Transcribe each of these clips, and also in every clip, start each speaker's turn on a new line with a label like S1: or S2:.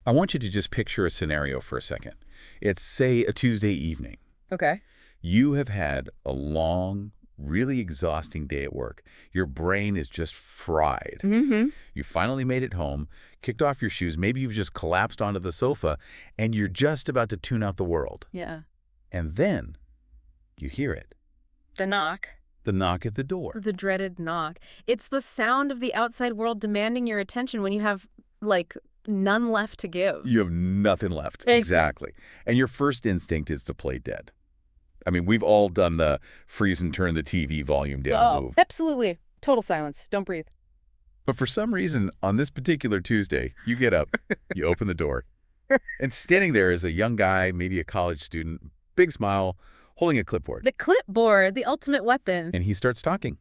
S1: I want you to just picture a scenario for a second. It's, say, a Tuesday evening.
S2: Okay.
S1: You have had a long, really exhausting day at work. Your brain is just fried.
S2: Mm-hmm.
S1: You finally made it home, kicked off your shoes, maybe you've just collapsed onto the sofa, and you're just about to tune out the world.
S2: Yeah.
S1: And then you hear it.
S2: The knock.
S1: The knock at the door.
S2: The dreaded knock. It's the sound of the outside world demanding your attention when you have, like, none left to give.
S1: You have nothing left. Exactly. And your first instinct is to play dead. I mean, we've all done the freeze and turn the TV volume down move.
S2: Absolutely. Total silence. Don't breathe.
S1: But for some reason, on this particular Tuesday, you get up, you open the door, and standing there is a young guy, maybe a college student, big smile, holding a clipboard.
S2: The clipboard, the ultimate weapon.
S1: And he starts talking.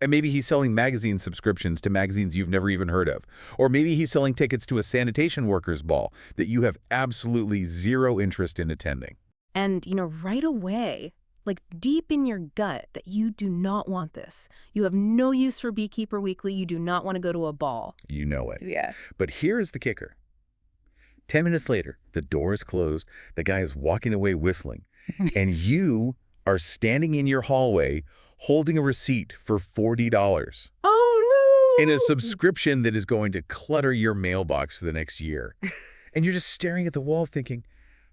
S1: And maybe he's selling magazine subscriptions to magazines you've never even heard of. Or maybe he's selling tickets to a sanitation workers' ball that you have absolutely zero interest in attending.
S2: And, right away, like deep in your gut, that you do not want this. You have no use for Beekeeper Weekly. You do not want to go to a ball.
S1: You know it.
S2: Yeah.
S1: But here is the kicker. 10 minutes later, the door is closed, the guy is walking away whistling, and you are standing in your hallway holding a receipt for $40.
S2: Oh, no!
S1: In a subscription that is going to clutter your mailbox for the next year. And you're just staring at the wall thinking,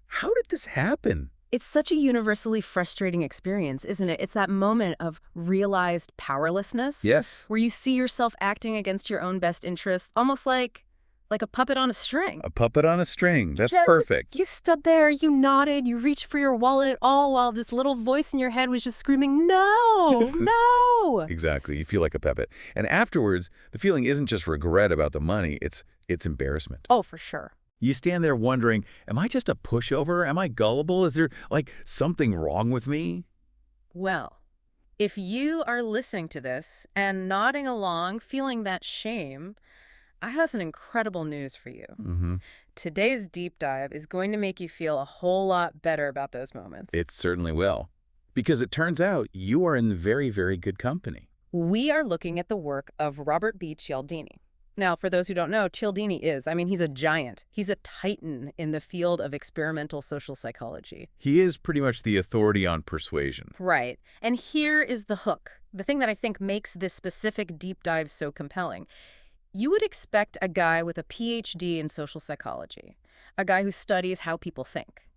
S1: how did this happen?
S2: It's such a universally frustrating experience, isn't it? It's that moment of realized powerlessness.
S1: Yes.
S2: Where you see yourself acting against your own best interests, almost like a puppet on a string.
S1: A puppet on a string. That's
S2: Just,
S1: perfect.
S2: You stood there, you nodded, you reached for your wallet, all while this little voice in your head was just screaming, no, no.
S1: Exactly. You feel like a puppet. And afterwards, the feeling isn't just regret about the money, it's embarrassment.
S2: Oh, for sure.
S1: You stand there wondering, am I just a pushover? Am I gullible? Is there, something wrong with me?
S2: Well, if you are listening to this and nodding along, feeling that shame, I have some incredible news for you.
S1: Mm-hmm.
S2: Today's deep dive is going to make you feel a whole lot better about those moments.
S1: It certainly will. Because it turns out you are in very, very good company.
S2: We are looking at the work of Robert B. Cialdini. Now, for those who don't know, Cialdini he's a giant. He's a titan in the field of experimental social psychology.
S1: He is pretty much the authority on persuasion.
S2: Right. And here is the hook, the thing that I think makes this specific deep dive so compelling. You would expect a guy with a PhD in social psychology, a guy who studies how people think.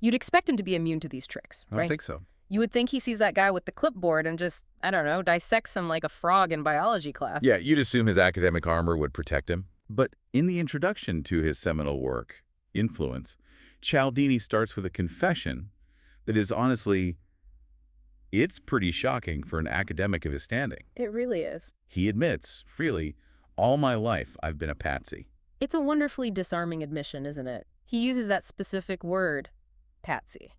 S2: You'd expect him to be immune to these tricks, right?
S1: I don't think so.
S2: You would think he sees that guy with the clipboard and just, dissects him like a frog in biology class.
S1: Yeah, you'd assume his academic armor would protect him. But in the introduction to his seminal work, Influence, Cialdini starts with a confession that is honestly, it's pretty shocking for an academic of his standing.
S2: It really is.
S1: He admits, freely, all my life I've been a patsy.
S2: It's a wonderfully disarming admission, isn't it? He uses that specific word, patsy.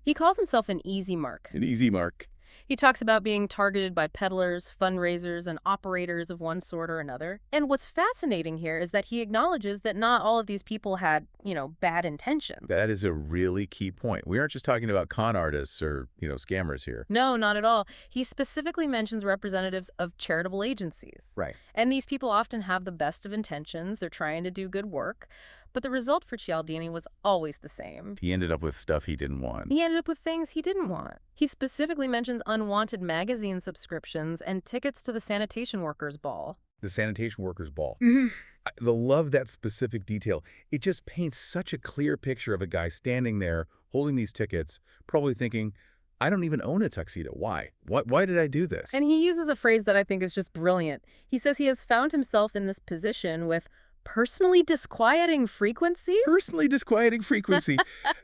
S2: He calls himself an easy mark.
S1: An easy mark.
S2: He talks about being targeted by peddlers, fundraisers, and operators of one sort or another. And what's fascinating here is that he acknowledges that not all of these people had, bad intentions.
S1: That is a really key point. We aren't just talking about con artists or, scammers here.
S2: No, not at all. He specifically mentions representatives of charitable agencies.
S1: Right.
S2: And these people often have the best of intentions. They're trying to do good work. But the result for Cialdini was always the same.
S1: He ended up with stuff he didn't want.
S2: He ended up with things he didn't want. He specifically mentions unwanted magazine subscriptions and tickets to the sanitation workers' ball.
S1: The sanitation workers' ball.
S2: Mm-hmm.
S1: I love that specific detail. It just paints such a clear picture of a guy standing there holding these tickets, probably thinking, I don't even own a tuxedo. Why? Why did I do this?
S2: And he uses a phrase that I think is just brilliant. He says he has found himself in this position with personally disquieting frequency?
S1: Personally disquieting frequency.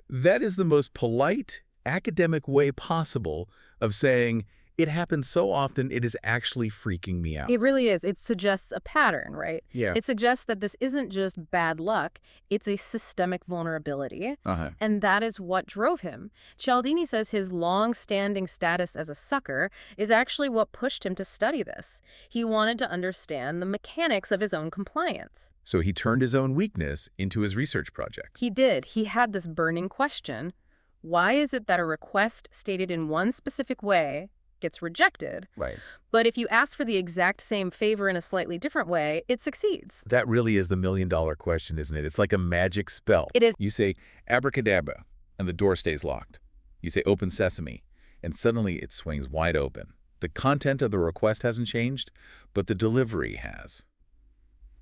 S1: That is the most polite, academic way possible of saying, it happens so often, it is actually freaking me out.
S2: It really is. It suggests a pattern, right?
S1: Yeah.
S2: It suggests that this isn't just bad luck, it's a systemic vulnerability. And that is what drove him. Cialdini says his long-standing status as a sucker is actually what pushed him to study this. He wanted to understand the mechanics of his own compliance.
S1: So he turned his own weakness into his research project.
S2: He did. He had this burning question. Why is it that a request stated in one specific way gets rejected.
S1: Right.
S2: But if you ask for the exact same favor in a slightly different way, it succeeds.
S1: That really is the million-dollar question, isn't it? It's like a magic spell.
S2: It is.
S1: You say, abracadabra, and the door stays locked. You say, open sesame, and suddenly it swings wide open. The content of the request hasn't changed, but the delivery has.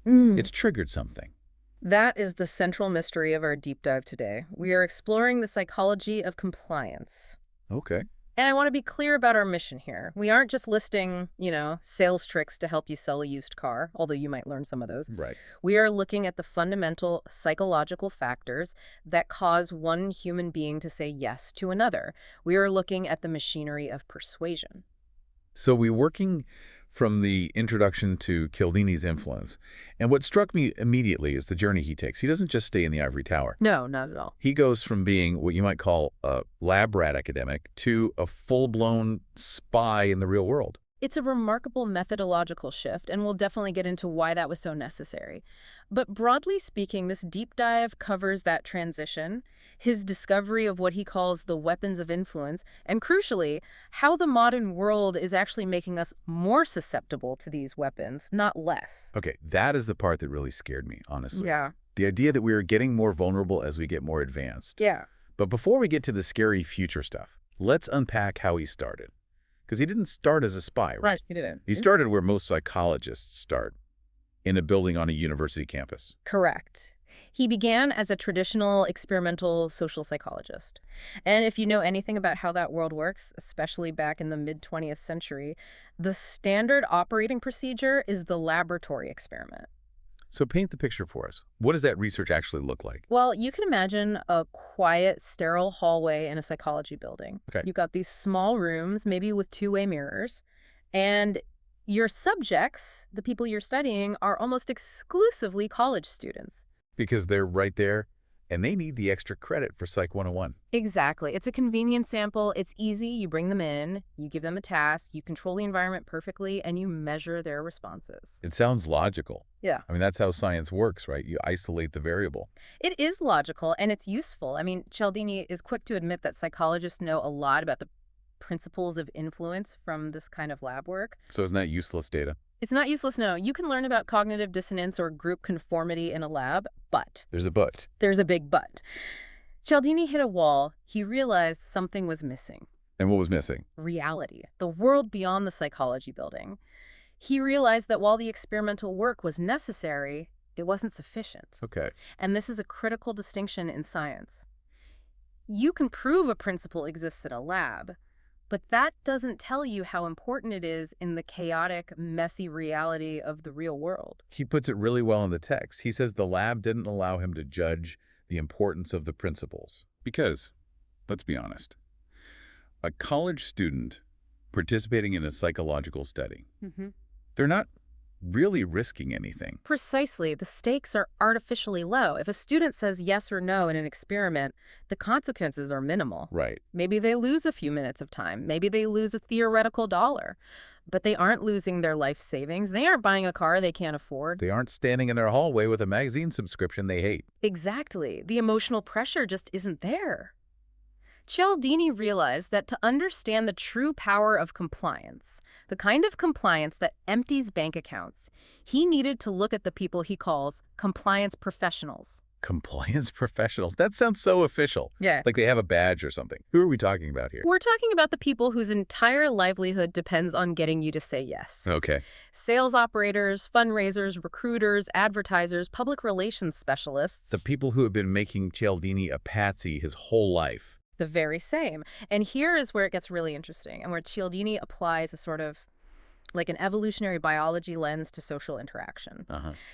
S1: It's triggered something.
S2: That is the central mystery of our deep dive today. We are exploring the psychology of compliance.
S1: Okay.
S2: And I want to be clear about our mission here. We aren't just listing, sales tricks to help you sell a used car, although you might learn some of those.
S1: Right.
S2: We are looking at the fundamental psychological factors that cause one human being to say yes to another. We are looking at the machinery of persuasion.
S1: So we're working from the introduction to Cialdini's influence. And what struck me immediately is the journey he takes. He doesn't just stay in the ivory tower.
S2: No, not at all.
S1: He goes from being what you might call a lab rat academic to a full-blown spy in the real world.
S2: It's a remarkable methodological shift, and we'll definitely get into why that was so necessary. But broadly speaking, this deep dive covers that transition, his discovery of what he calls the weapons of influence, and crucially, how the modern world is actually making us more susceptible to these weapons, not less.
S1: Okay, that is the part that really scared me, honestly.
S2: Yeah.
S1: The idea that we are getting more vulnerable as we get more advanced.
S2: Yeah.
S1: But before we get to the scary future stuff, let's unpack how he started. Because he didn't start as a spy, right?
S2: Right, he didn't.
S1: He started where most psychologists start, in a building on a university campus.
S2: Correct. He began as a traditional experimental social psychologist. And if you know anything about how that world works, especially back in the mid-20th century, the standard operating procedure is the laboratory experiment.
S1: So paint the picture for us. What does that research actually look like?
S2: Well, you can imagine a quiet, sterile hallway in a psychology building.
S1: Okay.
S2: You've got these small rooms, maybe with two-way mirrors, and your subjects, the people you're studying, are almost exclusively college students.
S1: Because they're right there, and they need the extra credit for Psych 101.
S2: Exactly. It's a convenient sample. It's easy. You bring them in, you give them a task, you control the environment perfectly, and you measure their responses.
S1: It sounds logical.
S2: Yeah.
S1: I mean, that's how science works, right? You isolate the variable.
S2: It is logical, and it's useful. I mean, Cialdini is quick to admit that psychologists know a lot about the principles of influence from this kind of lab work.
S1: So isn't that useless data?
S2: It's not useless, no. You can learn about cognitive dissonance or group conformity in a lab, but...
S1: There's a but.
S2: There's a big but. Cialdini hit a wall. He realized something was missing.
S1: And what was missing?
S2: Reality. The world beyond the psychology building. He realized that while the experimental work was necessary, it wasn't sufficient.
S1: Okay.
S2: And this is a critical distinction in science. You can prove a principle exists in a lab, but that doesn't tell you how important it is in the chaotic, messy reality of the real world.
S1: He puts it really well in the text. He says the lab didn't allow him to judge the importance of the principles. Because, let's be honest, a college student participating in a psychological study, they're not really risking anything.
S2: Precisely. The stakes are artificially low. If a student says yes or no in an experiment, the consequences are minimal.
S1: Right.
S2: Maybe they lose a few minutes of time. Maybe they lose a theoretical $1. But they aren't losing their life savings. They aren't buying a car they can't afford.
S1: They aren't standing in their hallway with a magazine subscription they hate.
S2: Exactly. The emotional pressure just isn't there. Cialdini realized that to understand the true power of compliance, the kind of compliance that empties bank accounts, he needed to look at the people he calls compliance professionals.
S1: Compliance professionals? That sounds so official.
S2: Yeah.
S1: Like they have a badge or something. Who are we talking about here?
S2: We're talking about the people whose entire livelihood depends on getting you to say yes.
S1: Okay.
S2: Sales operators, fundraisers, recruiters, advertisers, public relations specialists.
S1: The people who have been making Cialdini a patsy his whole life.
S2: The very same. And here is where it gets really interesting and where Cialdini applies a sort of like an evolutionary biology lens to social interaction.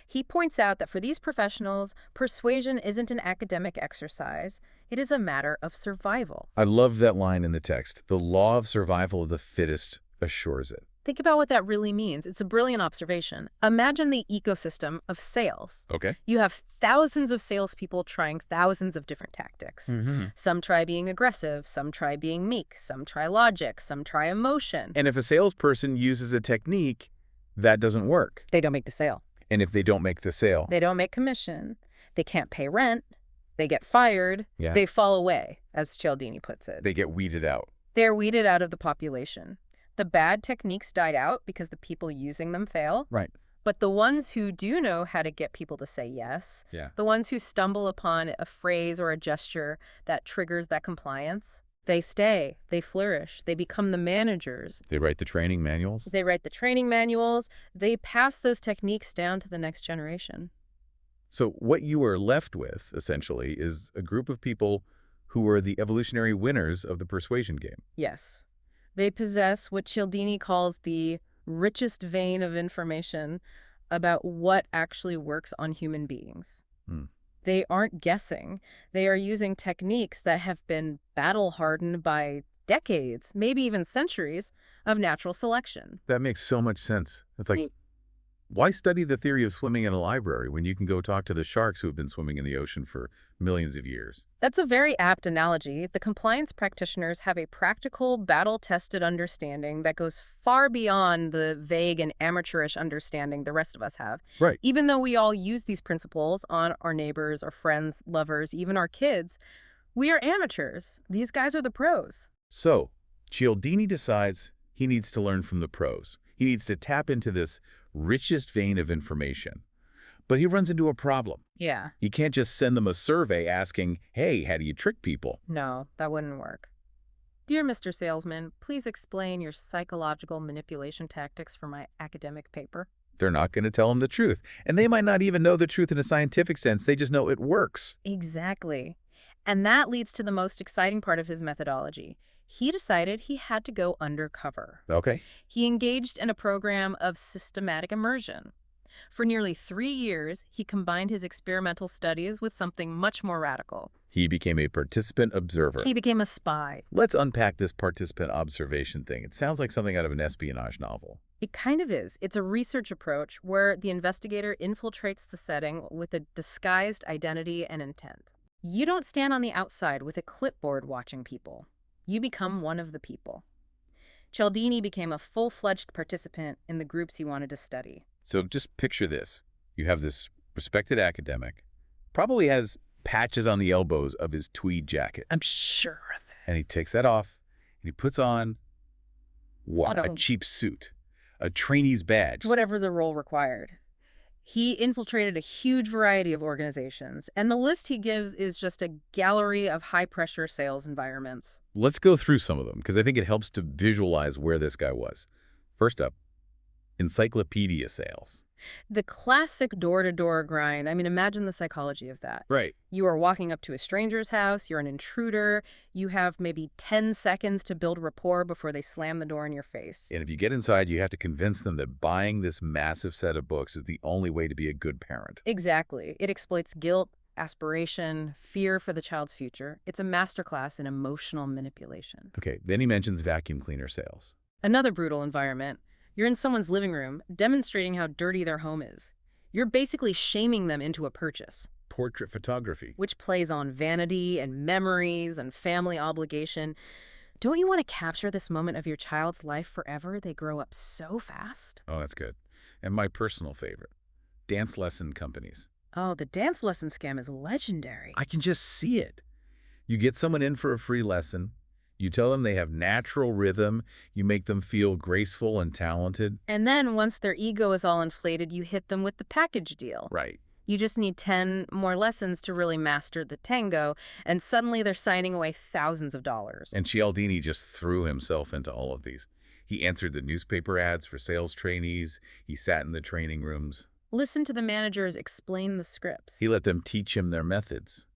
S2: He points out that for these professionals, persuasion isn't an academic exercise. It is a matter of survival.
S1: I love that line in the text. The law of survival of the fittest assures it.
S2: Think about what that really means. It's a brilliant observation. Imagine the ecosystem of sales.
S1: Okay.
S2: You have thousands of salespeople trying thousands of different tactics. Some try being aggressive, some try being meek, some try logic, some try emotion.
S1: And if a salesperson uses a technique, that doesn't work.
S2: They don't make the sale.
S1: And if they don't make the sale?
S2: They don't make commission. They can't pay rent. They get fired.
S1: Yeah.
S2: They fall away, as Cialdini puts it.
S1: They get weeded out.
S2: They're weeded out of the population. The bad techniques died out because the people using them fail.
S1: Right.
S2: But the ones who do know how to get people to say yes, the ones who stumble upon a phrase or a gesture that triggers that compliance, they stay, they flourish, they become the managers.
S1: They write the training manuals?
S2: They write the training manuals. They pass those techniques down to the next generation.
S1: So what you are left with, essentially, is a group of people who are the evolutionary winners of the persuasion game.
S2: Yes. They possess what Cialdini calls the richest vein of information about what actually works on human beings. They aren't guessing. They are using techniques that have been battle-hardened by decades, maybe even centuries, of natural selection.
S1: That makes so much sense. It's like, why study the theory of swimming in a library when you can go talk to the sharks who have been swimming in the ocean for millions of years?
S2: That's a very apt analogy. The compliance practitioners have a practical, battle-tested understanding that goes far beyond the vague and amateurish understanding the rest of us have.
S1: Right.
S2: Even though we all use these principles on our neighbors, our friends, lovers, even our kids, we are amateurs. These guys are the pros.
S1: So, Cialdini decides he needs to learn from the pros. He needs to tap into this richest vein of information. But he runs into a problem.
S2: Yeah.
S1: He can't just send them a survey asking, hey, how do you trick people?
S2: No, that wouldn't work. Dear Mr. Salesman, please explain your psychological manipulation tactics for my academic paper.
S1: They're not going to tell him the truth. And they might not even know the truth in a scientific sense. They just know it works.
S2: Exactly. And that leads to the most exciting part of his methodology. He decided he had to go undercover.
S1: Okay.
S2: He engaged in a program of systematic immersion. For nearly 3 years, he combined his experimental studies with something much more radical.
S1: He became a participant observer.
S2: He became a spy.
S1: Let's unpack this participant observation thing. It sounds like something out of an espionage novel.
S2: It kind of is. It's a research approach where the investigator infiltrates the setting with a disguised identity and intent. You don't stand on the outside with a clipboard watching people. You become one of the people. Cialdini became a full-fledged participant in the groups he wanted to study.
S1: So just picture this. You have this respected academic, probably has patches on the elbows of his tweed jacket.
S2: I'm sure of it.
S1: And he takes that off, and he puts on, what? A cheap suit, a trainee's badge.
S2: Whatever the role required. He infiltrated a huge variety of organizations, and the list he gives is just a gallery of high-pressure sales environments.
S1: Let's go through some of them, because I think it helps to visualize where this guy was. First up, encyclopedia sales.
S2: The classic door-to-door grind. I mean, imagine the psychology of that.
S1: Right.
S2: You are walking up to a stranger's house, you're an intruder, you have maybe 10 seconds to build rapport before they slam the door in your face.
S1: And if you get inside, you have to convince them that buying this massive set of books is the only way to be a good parent.
S2: Exactly. It exploits guilt, aspiration, fear for the child's future. It's a masterclass in emotional manipulation.
S1: Okay, then he mentions vacuum cleaner sales.
S2: Another brutal environment. You're in someone's living room, demonstrating how dirty their home is. You're basically shaming them into a purchase.
S1: Portrait photography.
S2: Which plays on vanity and memories and family obligation. Don't you want to capture this moment of your child's life forever? They grow up so fast.
S1: Oh, that's good. And my personal favorite, dance lesson companies.
S2: Oh, the dance lesson scam is legendary.
S1: I can just see it. You get someone in for a free lesson. You tell them they have natural rhythm. You make them feel graceful and talented.
S2: And then once their ego is all inflated, you hit them with the package deal.
S1: Right.
S2: You just need 10 more lessons to really master the tango, and suddenly they're signing away thousands of dollars.
S1: And Cialdini just threw himself into all of these. He answered the newspaper ads for sales trainees. He sat in the training rooms.
S2: Listen to the managers explain the scripts.
S1: He let them teach him their methods.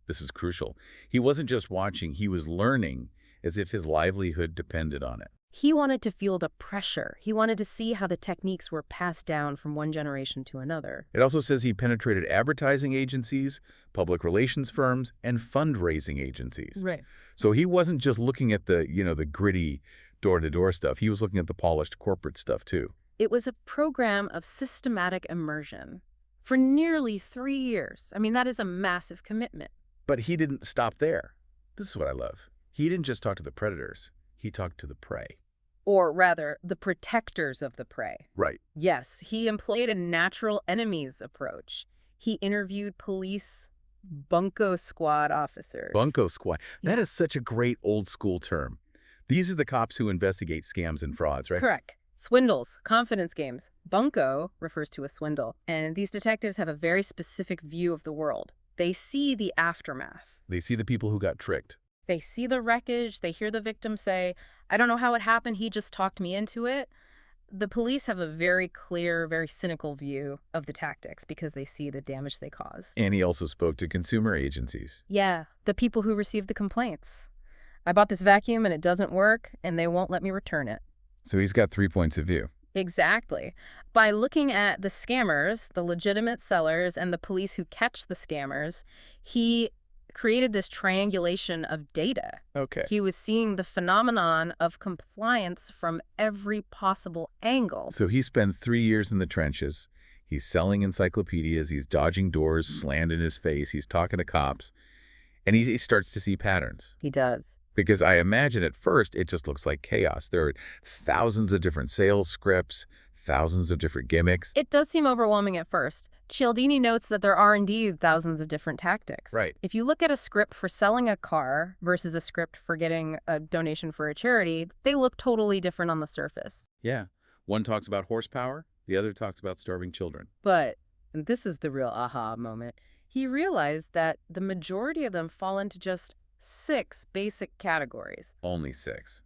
S1: This is crucial. He wasn't just watching, he was learning as if his livelihood depended on it.
S2: He wanted to feel the pressure. He wanted to see how the techniques were passed down from one generation to another.
S1: It also says he penetrated advertising agencies, public relations firms, and fundraising agencies.
S2: Right.
S1: So he wasn't just looking at the, the gritty door-to-door stuff. He was looking at the polished corporate stuff too.
S2: It was a program of systematic immersion for nearly 3 years. I mean, that is a massive commitment.
S1: But he didn't stop there. This is what I love. He didn't just talk to the predators. He talked to the prey.
S2: Or rather, the protectors of the prey.
S1: Right.
S2: Yes, he employed a natural enemies approach. He interviewed police bunco squad officers.
S1: Bunco squad. That is such a great old school term. These are the cops who investigate scams and frauds, right?
S2: Correct. Swindles, confidence games. Bunko refers to a swindle, and these detectives have a very specific view of the world. They see the aftermath.
S1: They see the people who got tricked.
S2: They see the wreckage, they hear the victim say, "I don't know how it happened, he just talked me into it." The police have a very clear, very cynical view of the tactics because they see the damage they cause.
S1: And he also spoke to consumer agencies.
S2: Yeah, the people who received the complaints. "I bought this vacuum and it doesn't work, and they won't let me return it."
S1: So he's got 3 points of view.
S2: Exactly. By looking at the scammers, the legitimate sellers, and the police who catch the scammers, he created this triangulation of data.
S1: Okay.
S2: He was seeing the phenomenon of compliance from every possible angle.
S1: So he spends 3 years in the trenches. He's selling encyclopedias. He's dodging doors slammed in his face. He's talking to cops. And he starts to see patterns.
S2: He does.
S1: Because I imagine at first it just looks like chaos. There are thousands of different sales scripts, thousands of different gimmicks.
S2: It does seem overwhelming at first. Cialdini notes that there are indeed thousands of different tactics.
S1: Right.
S2: If you look at a script for selling a car versus a script for getting a donation for a charity, they look totally different on the surface.
S1: Yeah. One talks about horsepower. The other talks about starving children.
S2: But, and this is the real aha moment, he realized that the majority of them fall into just 6 basic categories.
S1: Only 6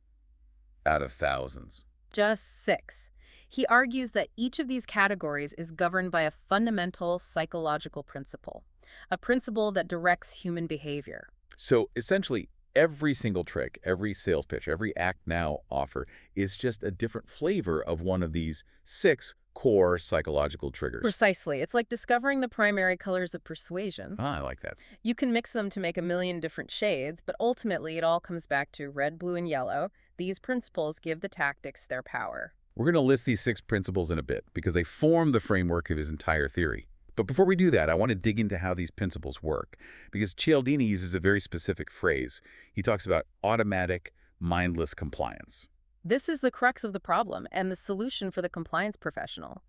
S1: out of thousands.
S2: Just 6. He argues that each of these categories is governed by a fundamental psychological principle, a principle that directs human behavior.
S1: So essentially, every single trick, every sales pitch, every act now offer is just a different flavor of one of these 6 core psychological triggers.
S2: Precisely. It's like discovering the primary colors of persuasion.
S1: Ah, I like that.
S2: You can mix them to make a million different shades, but ultimately it all comes back to red, blue, and yellow. These principles give the tactics their power.
S1: We're going to list these 6 principles in a bit because they form the framework of his entire theory. But before we do that, I want to dig into how these principles work because Cialdini uses a very specific phrase. He talks about automatic, mindless compliance.
S2: This is the crux of the problem and the solution for the compliance professional.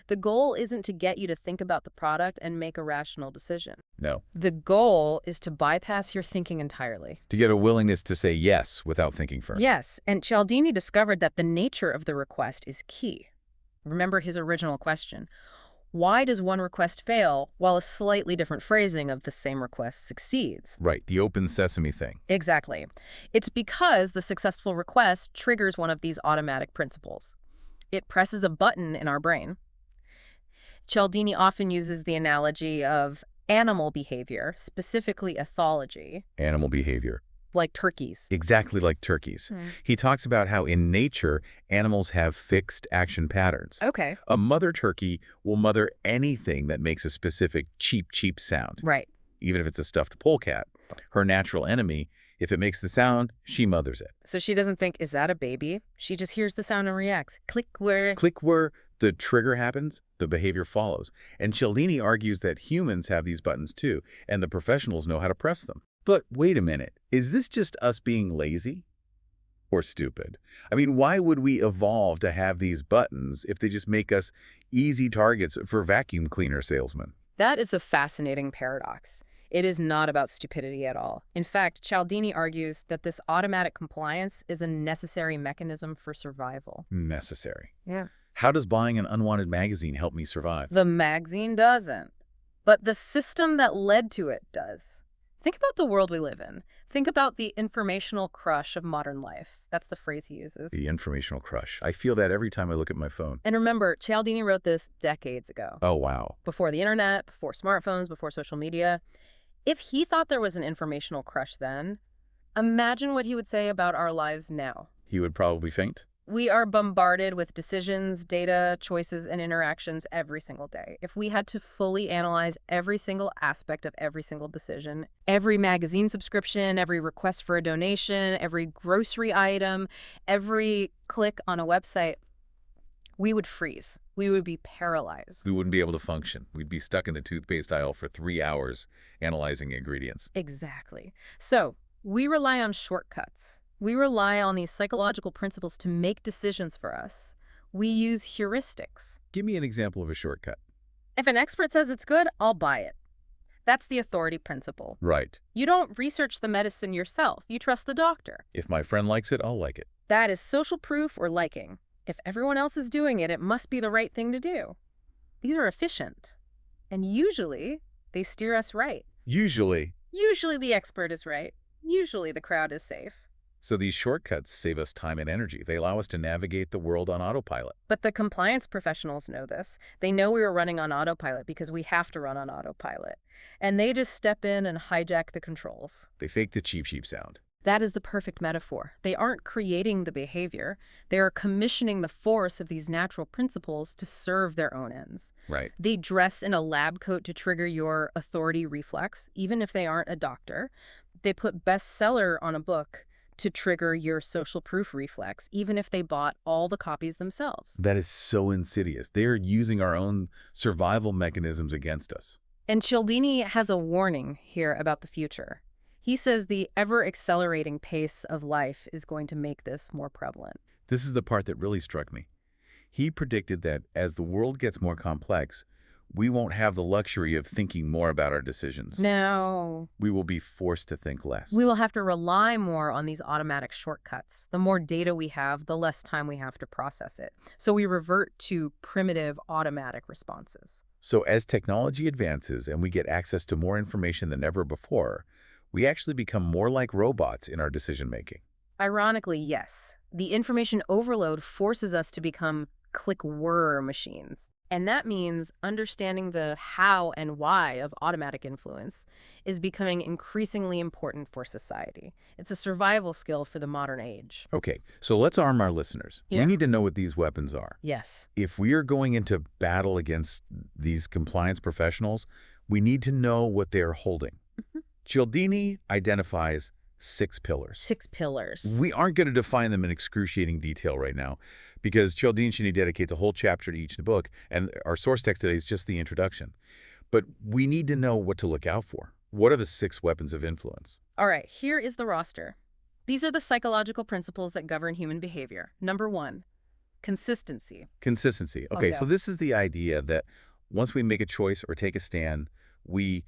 S2: The goal isn't to get you to think about the product and make a rational decision.
S1: No.
S2: The goal is to bypass your thinking entirely.
S1: To get a willingness to say yes without thinking first.
S2: Yes, and Cialdini discovered that the nature of the request is key. Remember his original question. Why does one request fail while a slightly different phrasing of the same request succeeds?
S1: Right, the open sesame thing.
S2: Exactly. It's because the successful request triggers one of these automatic principles. It presses a button in our brain. Cialdini often uses the analogy of animal behavior, specifically ethology.
S1: Animal behavior.
S2: Like turkeys.
S1: Exactly like turkeys. He talks about how in nature, animals have fixed action patterns.
S2: Okay.
S1: A mother turkey will mother anything that makes a specific cheep, cheep sound.
S2: Right.
S1: Even if it's a stuffed polecat. Her natural enemy, if it makes the sound, she mothers it.
S2: So she doesn't think, is that a baby? She just hears the sound and reacts. Click where...
S1: Click where the trigger happens, the behavior follows. And Cialdini argues that humans have these buttons too, and the professionals know how to press them. But wait a minute, is this just us being lazy or stupid? I mean, why would we evolve to have these buttons if they just make us easy targets for vacuum cleaner salesmen?
S2: That is the fascinating paradox. It is not about stupidity at all. In fact, Cialdini argues that this automatic compliance is a necessary mechanism for survival.
S1: Necessary.
S2: Yeah.
S1: How does buying an unwanted magazine help me survive?
S2: The magazine doesn't, but the system that led to it does. Think about the world we live in. Think about the informational crush of modern life. That's the phrase he uses.
S1: The informational crush. I feel that every time I look at my phone.
S2: And remember, Cialdini wrote this decades ago.
S1: Oh, wow.
S2: Before the internet, before smartphones, before social media. If he thought there was an informational crush then, imagine what he would say about our lives now.
S1: He would probably faint.
S2: We are bombarded with decisions, data, choices, and interactions every single day. If we had to fully analyze every single aspect of every single decision, every magazine subscription, every request for a donation, every grocery item, every click on a website, we would freeze. We would be paralyzed.
S1: We wouldn't be able to function. We'd be stuck in the toothpaste aisle for 3 hours analyzing ingredients.
S2: Exactly. So we rely on shortcuts. We rely on these psychological principles to make decisions for us. We use heuristics.
S1: Give me an example of a shortcut.
S2: If an expert says it's good, I'll buy it. That's the authority principle.
S1: Right.
S2: You don't research the medicine yourself. You trust the doctor.
S1: If my friend likes it, I'll like it.
S2: That is social proof or liking. If everyone else is doing it, it must be the right thing to do. These are efficient. And usually, they steer us right.
S1: Usually.
S2: Usually the expert is right. Usually the crowd is safe.
S1: So these shortcuts save us time and energy. They allow us to navigate the world on autopilot.
S2: But the compliance professionals know this. They know we were running on autopilot because we have to run on autopilot. And they just step in and hijack the controls.
S1: They fake the cheap sound.
S2: That is the perfect metaphor. They aren't creating the behavior. They are commissioning the force of these natural principles to serve their own ends.
S1: Right.
S2: They dress in a lab coat to trigger your authority reflex, even if they aren't a doctor. They put bestseller on a book to trigger your social proof reflex, even if they bought all the copies themselves.
S1: That is so insidious. They are using our own survival mechanisms against us.
S2: And Cialdini has a warning here about the future. He says the ever-accelerating pace of life is going to make this more prevalent.
S1: This is the part that really struck me. He predicted that as the world gets more complex, we won't have the luxury of thinking more about our decisions.
S2: No.
S1: We will be forced to think less.
S2: We will have to rely more on these automatic shortcuts. The more data we have, the less time we have to process it. So we revert to primitive automatic responses.
S1: So as technology advances and we get access to more information than ever before, we actually become more like robots in our decision-making.
S2: Ironically, yes. The information overload forces us to become click-whirr machines. And that means understanding the how and why of automatic influence is becoming increasingly important for society. It's a survival skill for the modern age.
S1: Okay, so let's arm our listeners.
S2: Yeah.
S1: We need to know what these weapons are.
S2: Yes.
S1: If we are going into battle against these compliance professionals, we need to know what they are holding. Cialdini identifies 6 pillars.
S2: 6 pillars.
S1: We aren't going to define them in excruciating detail right now because Cialdini dedicates a whole chapter to each in the book, and our source text today is just the introduction. But we need to know what to look out for. What are the 6 weapons of influence?
S2: All right, here is the roster. These are the psychological principles that govern human behavior. Number 1, consistency.
S1: Consistency. Okay, so this is the idea that once we make a choice or take a stand, we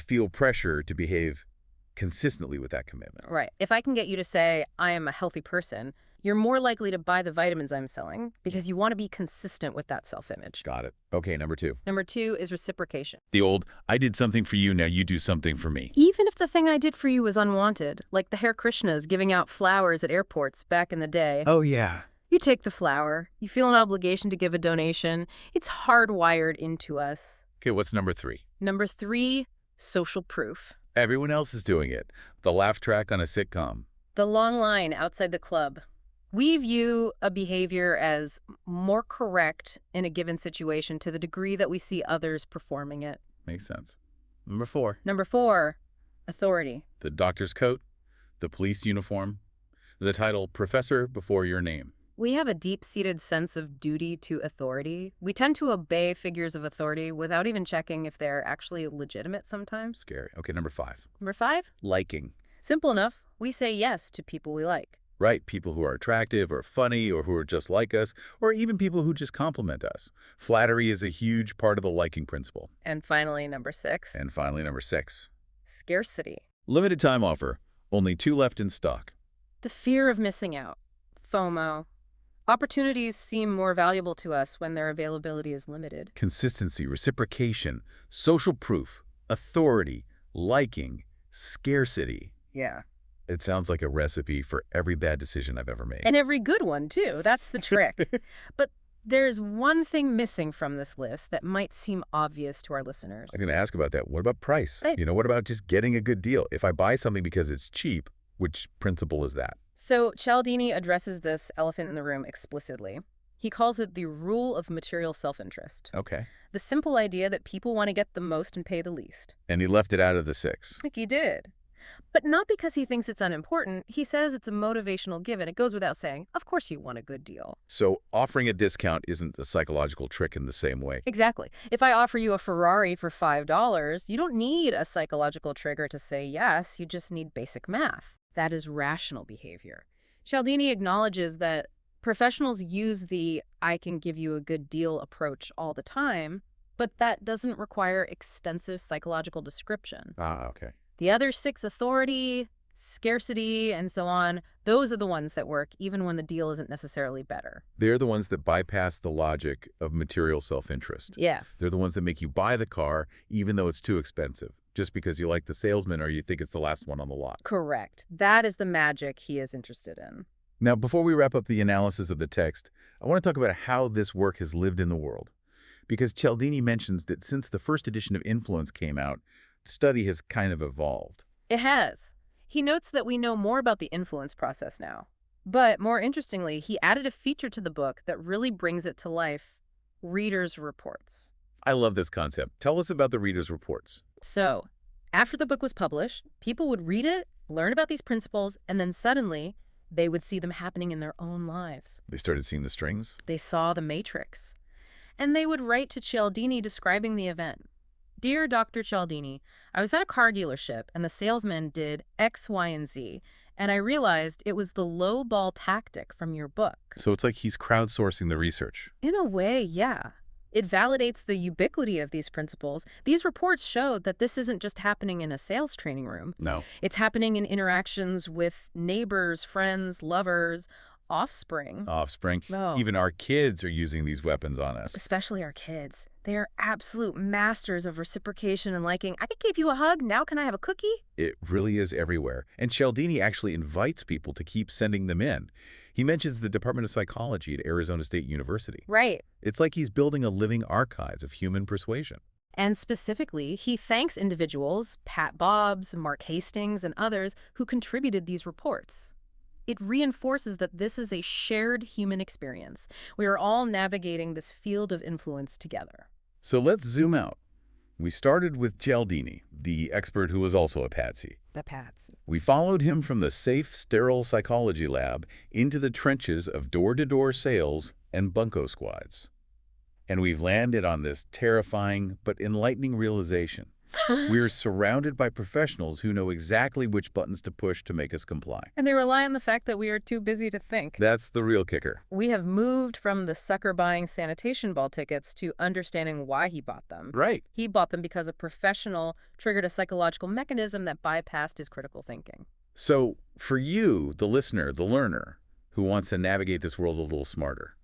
S1: feel pressure to behave consistently with that commitment.
S2: Right. If I can get you to say, I am a healthy person, you're more likely to buy the vitamins I'm selling because you want to be consistent with that self-image.
S1: Got it. Okay, number 2.
S2: Number 2 is reciprocation.
S1: The old, I did something for you, now you do something for me.
S2: Even if the thing I did for you was unwanted, like the Hare Krishnas giving out flowers at airports back in the day.
S1: Oh, yeah.
S2: You take the flower. You feel an obligation to give a donation. It's hardwired into us.
S1: Okay, what's number 3?
S2: Number 3, social proof.
S1: Everyone else is doing it. The laugh track on a sitcom.
S2: The long line outside the club. We view a behavior as more correct in a given situation to the degree that we see others performing it.
S1: Makes sense. Number 4.
S2: Number 4, authority.
S1: The doctor's coat, the police uniform, the title Professor before your name.
S2: We have a deep-seated sense of duty to authority. We tend to obey figures of authority without even checking if they're actually legitimate sometimes.
S1: Scary. Okay, number 5.
S2: Number 5?
S1: Liking.
S2: Simple enough. We say yes to people we like.
S1: Right, people who are attractive or funny or who are just like us, or even people who just compliment us. Flattery is a huge part of the liking principle.
S2: And finally, number 6.
S1: And finally, number 6.
S2: Scarcity.
S1: Limited time offer. Only 2 left in stock.
S2: The fear of missing out. FOMO. Opportunities seem more valuable to us when their availability is limited.
S1: Consistency, reciprocation, social proof, authority, liking, scarcity.
S2: Yeah.
S1: It sounds like a recipe for every bad decision I've ever made.
S2: And every good one, too. That's the trick. But there's one thing missing from this list that might seem obvious to our listeners.
S1: I'm going to ask about that. What about price?
S2: Hey.
S1: What about just getting a good deal? If I buy something because it's cheap, which principle is that?
S2: So Cialdini addresses this elephant in the room explicitly. He calls it the rule of material self-interest.
S1: Okay.
S2: The simple idea that people want to get the most and pay the least.
S1: And he left it out of the 6.
S2: Like he did. But not because he thinks it's unimportant. He says it's a motivational given. It goes without saying, of course you want a good deal.
S1: So offering a discount isn't a psychological trick in the same way.
S2: Exactly. If I offer you a Ferrari for $5, you don't need a psychological trigger to say yes. You just need basic math. That is rational behavior. Cialdini acknowledges that professionals use the I can give you a good deal approach all the time, But that doesn't require extensive psychological description.
S1: Ah, okay.
S2: The other six, authority, scarcity, and so on, those are the ones that work even when the deal isn't necessarily better.
S1: They're the ones that bypass the logic of material self-interest.
S2: Yes.
S1: They're the ones that make you buy the car even though it's too expensive, just because you like the salesman or you think it's the last one on the lot.
S2: Correct. That is the magic he is interested in.
S1: Now, before we wrap up the analysis of the text, I want to talk about how this work has lived in the world. Because Cialdini mentions that since the first edition of Influence came out, the study has kind of evolved.
S2: It has. He notes that we know more about the influence process now. But more interestingly, he added a feature to the book that really brings it to life: readers' reports.
S1: I love this concept. Tell us about the readers' reports.
S2: So, after the book was published, people would read it, learn about these principles, and then suddenly they would see them happening in their own lives.
S1: They started seeing the strings?
S2: They saw the matrix. And they would write to Cialdini describing the event. Dear Dr. Cialdini, I was at a car dealership and the salesman did X, Y, and Z, and I realized it was the low ball tactic from your book.
S1: So it's like he's crowdsourcing the research.
S2: In a way, yeah. It validates the ubiquity of these principles. These reports show that this isn't just happening in a sales training room.
S1: No.
S2: It's happening in interactions with neighbors, friends, lovers, offspring.
S1: Offspring.
S2: No.
S1: Even our kids are using these weapons on us.
S2: Especially our kids. They are absolute masters of reciprocation and liking. I could give you a hug. Now can I have a cookie?
S1: It really is everywhere. And Cialdini actually invites people to keep sending them in. He mentions the Department of Psychology at Arizona State University.
S2: Right.
S1: It's like he's building a living archive of human persuasion.
S2: And specifically, he thanks individuals, Pat Bobbs, Mark Hastings, and others who contributed these reports. It reinforces that this is a shared human experience. We are all navigating this field of influence together.
S1: So let's zoom out. We started with Cialdini, the expert who was also a patsy.
S2: The Pats.
S1: We followed him from the safe, sterile psychology lab into the trenches of door-to-door sales and bunco squads. And we've landed on this terrifying but enlightening realization. We're surrounded by professionals who know exactly which buttons to push to make us comply.
S2: And they rely on the fact that we are too busy to think.
S1: That's the real kicker.
S2: We have moved from the sucker buying sanitation ball tickets to understanding why he bought them.
S1: Right.
S2: He bought them because a professional triggered a psychological mechanism that bypassed his critical thinking.
S1: So for you, the listener, the learner, who wants to navigate this world a little smarter,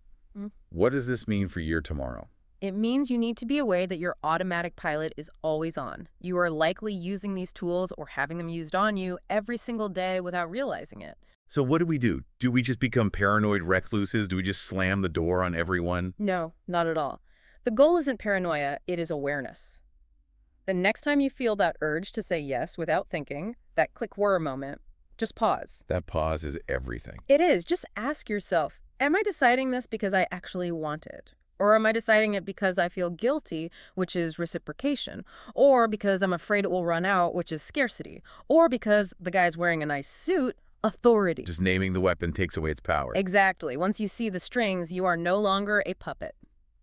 S1: what does this mean for your tomorrow?
S2: It means you need to be aware that your automatic pilot is always on. You are likely using these tools or having them used on you every single day without realizing it.
S1: So what do we do? Do we just become paranoid recluses? Do we just slam the door on everyone?
S2: No, not at all. The goal isn't paranoia, it is awareness. The next time you feel that urge to say yes without thinking, that click whir moment, just pause.
S1: That pause is everything.
S2: It is. Just ask yourself, am I deciding this because I actually want it? Or am I deciding it because I feel guilty, which is reciprocation? Or because I'm afraid it will run out, which is scarcity? Or because the guy's wearing a nice suit, authority?
S1: Just naming the weapon takes away its power.
S2: Exactly. Once you see the strings, you are no longer a puppet.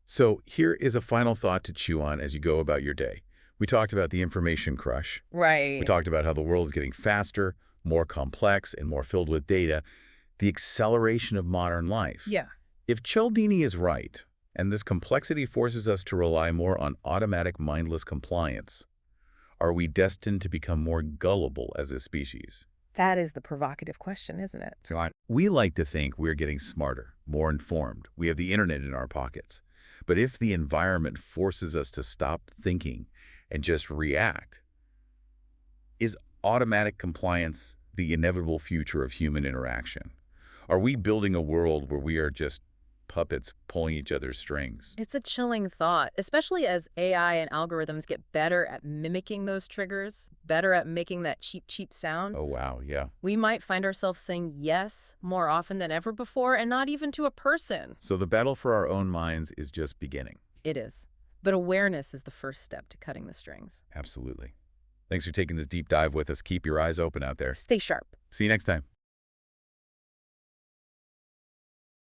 S1: So here is a final thought to chew on as you go about your day. We talked about the information crush.
S2: Right.
S1: We talked about how the world is getting faster, more complex, and more filled with data. The acceleration of modern life.
S2: Yeah.
S1: If Cialdini is right, and this complexity forces us to rely more on automatic, mindless compliance, are we destined to become more gullible as a species?
S2: That is the provocative question, isn't it?
S1: We like to think we're getting smarter, more informed. We have the internet in our pockets. But if the environment forces us to stop thinking and just react, is automatic compliance the inevitable future of human interaction? Are we building a world where we are just puppets pulling each other's strings?
S2: It's a chilling thought, especially as AI and algorithms get better at mimicking those triggers, better at making that cheap, cheap sound.
S1: Oh, wow, yeah.
S2: We might find ourselves saying yes more often than ever before, and not even to a person.
S1: So the battle for our own minds is just beginning.
S2: It is. But awareness is the first step to cutting the strings.
S1: Absolutely. Thanks for taking this deep dive with us. Keep your eyes open out there.
S2: Stay sharp.
S1: See you next time.